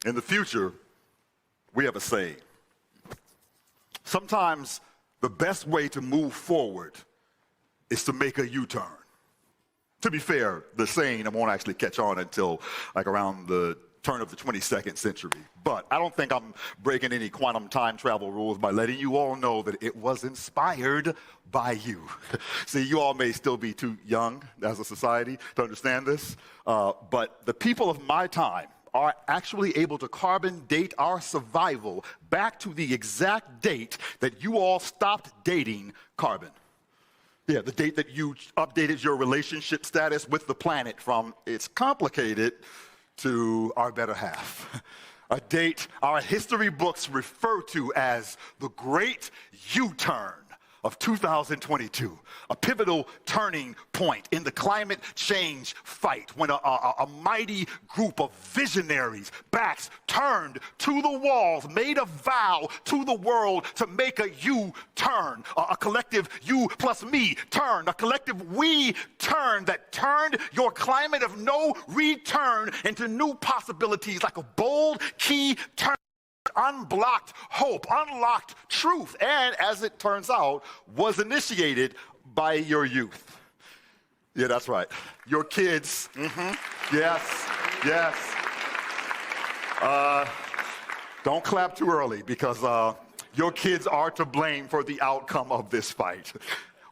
In the future, we have a saying. Sometimes the best way to move forward is to make a U-turn. To be fair, the saying won't actually catch on until like around the turn of the 22nd century. But I don't think I'm breaking any quantum time travel rules by letting you all know that it was inspired by you. See, you all may still be too young as a society to understand this, but the people of my time are actually able to carbon date our survival back to the exact date that you all stopped dating carbon. Yeah, the date that you updated your relationship status with the planet from it's complicated to our better half. A date our history books refer to as the Great U-Turn of 2022, a pivotal turning point in the climate change fight when a mighty group of visionaries, backs turned to the walls, made a vow to the world to make a U-turn, a collective you plus me turn, a collective we turn that turned your climate of no return into new possibilities like a bold key turn. Unblocked hope, unlocked truth, and as it turns out, was initiated by your youth. Yeah, that's right. Your kids. Yes, yes. Don't clap too early because your kids are to blame for the outcome of this fight.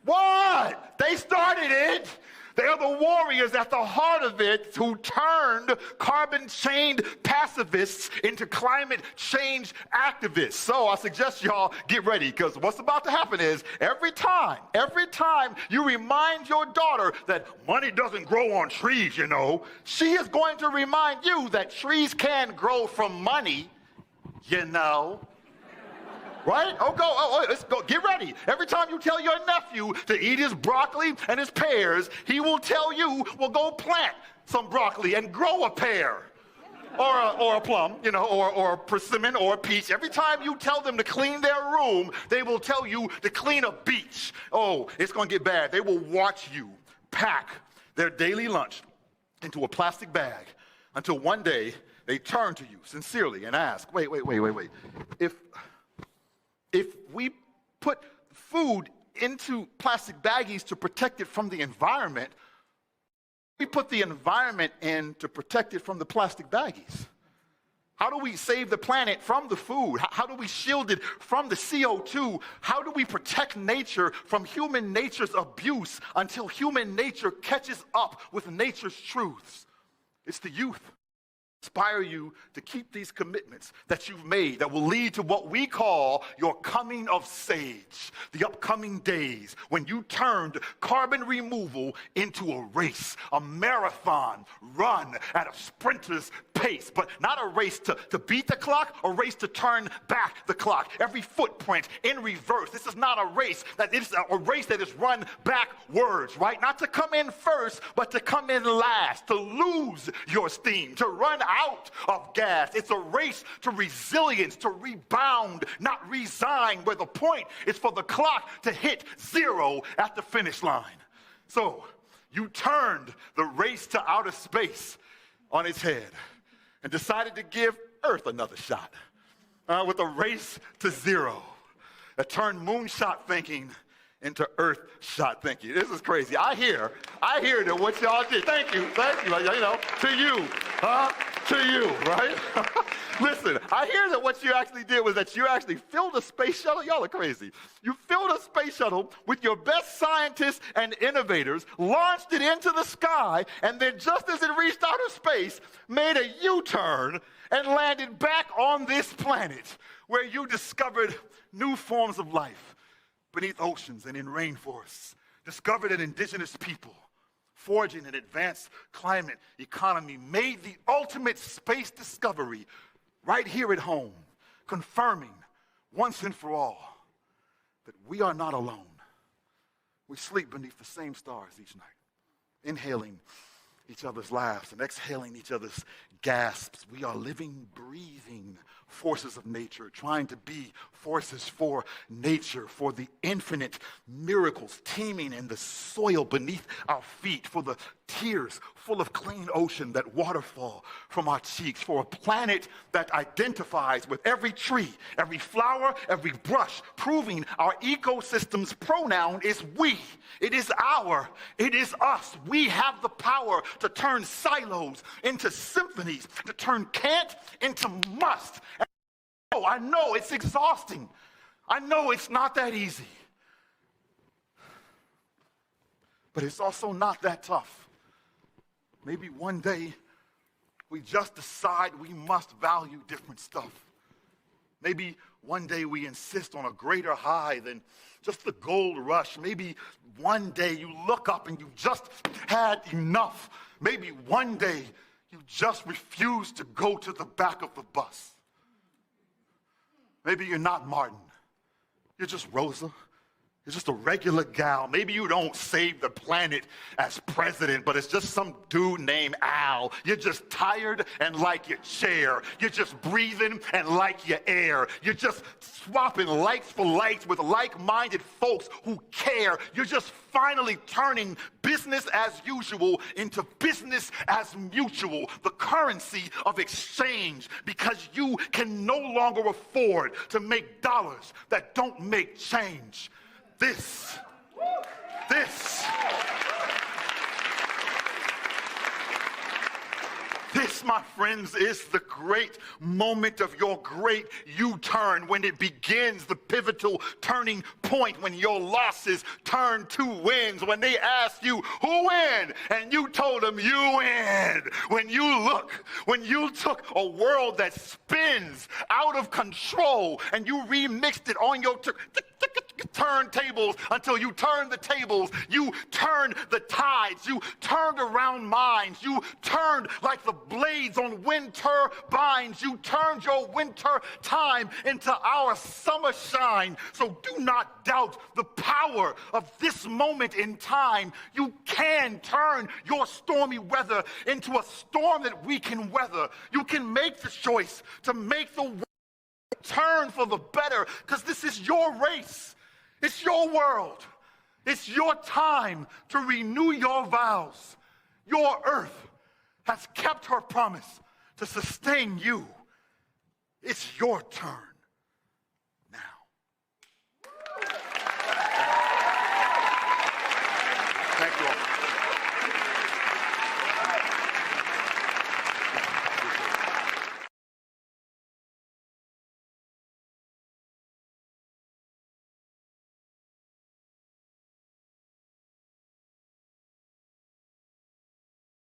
What? They started it. They are the warriors at the heart of it who turned carbon-chained pacifists into climate change activists. So I suggest y'all get ready because what's about to happen is every time you remind your daughter that money doesn't grow on trees, you know, she is going to remind you that trees can grow from money, you know. Right? Let's go. Get ready. Every time you tell your nephew to eat his broccoli and his pears, he will tell you, well, go plant some broccoli and grow a pear. Or a plum, you know, or a persimmon or a peach. Every time you tell them to clean their room, they will tell you to clean a beach. Oh, it's going to get bad. They will watch you pack their daily lunch into a plastic bag until one day they turn to you sincerely and ask, wait. If we put food into plastic baggies to protect it from the environment, we put the environment in to protect it from the plastic baggies. How do we save the planet from the food? How do we shield it from the CO2? How do we protect nature from human nature's abuse until human nature catches up with nature's truths? It's the youth. Inspire you to keep these commitments that you've made that will lead to what we call your coming of sage, the upcoming days when you turned carbon removal into a race, a marathon run at a sprinter's pace, but not a race to beat the clock, a race to turn back the clock. Every footprint in reverse. This is not a race that is a race that is run backwards, right? Not to come in first, but to come in last, to lose your steam, to run out of gas. It's a race to resilience, to rebound, not resign, where the point is for the clock to hit zero at the finish line. So you turned the race to outer space on its head and decided to give Earth another shot with a race to zero that turned moonshot thinking into earth shot thinking. This is crazy. I hear that what y'all did. Thank you, you know, to you, right? Listen, I hear that what you actually did was that you actually filled a space shuttle. Y'all are crazy. You filled a space shuttle with your best scientists and innovators, launched it into the sky, and then just as it reached outer space, made a U-turn and landed back on this planet where you discovered new forms of life beneath oceans and in rainforests, discovered an indigenous people, forging an advanced climate economy, made the ultimate space discovery right here at home, confirming once and for all that we are not alone. We sleep beneath the same stars each night, inhaling each other's laughs and exhaling each other's gasps. We are living, breathing forces of nature, trying to be forces for nature, for the infinite miracles teeming in the soil beneath our feet, for the tears full of clean ocean that waterfall from our cheeks, for a planet that identifies with every tree, every flower, every brush, proving our ecosystem's pronoun is we. It is it is us. We have the power to turn silos into symphonies, to turn can't into must. And I know it's exhausting. I know it's not that easy. But it's also not that tough. Maybe one day we just decide we must value different stuff. Maybe one day we insist on a greater high than just the gold rush. Maybe one day you look up and you just had enough. Maybe one day you just refuse to go to the back of the bus. Maybe you're not Martin. You're just Rosa. You're just a regular gal. Maybe you don't save the planet as president, but it's just some dude named Al. You're just tired and like your chair. You're just breathing and like your air. You're just swapping likes for likes with like-minded folks who care. You're just finally turning business as usual into business as mutual, the currency of exchange, because you can no longer afford to make dollars that don't make change. This, my friends, is the great moment of your great U-turn, when it begins, the pivotal turning point, when your losses turn to wins, when they ask you, who win? And you told them, you win. When you took a world that spins out of control and you remixed it on your turntables until you turned the tables, you turned the tides, you turned around minds, you turned like the blades on wind turbines, you turned your winter time into our summer shine. So do not doubt the power of this moment in time. You can turn your stormy weather into a storm that we can weather. You can make the choice to make the world turn for the better, because this is your race. It's your world. It's your time to renew your vows. Your earth has kept her promise to sustain you. It's your turn now. Thank you all.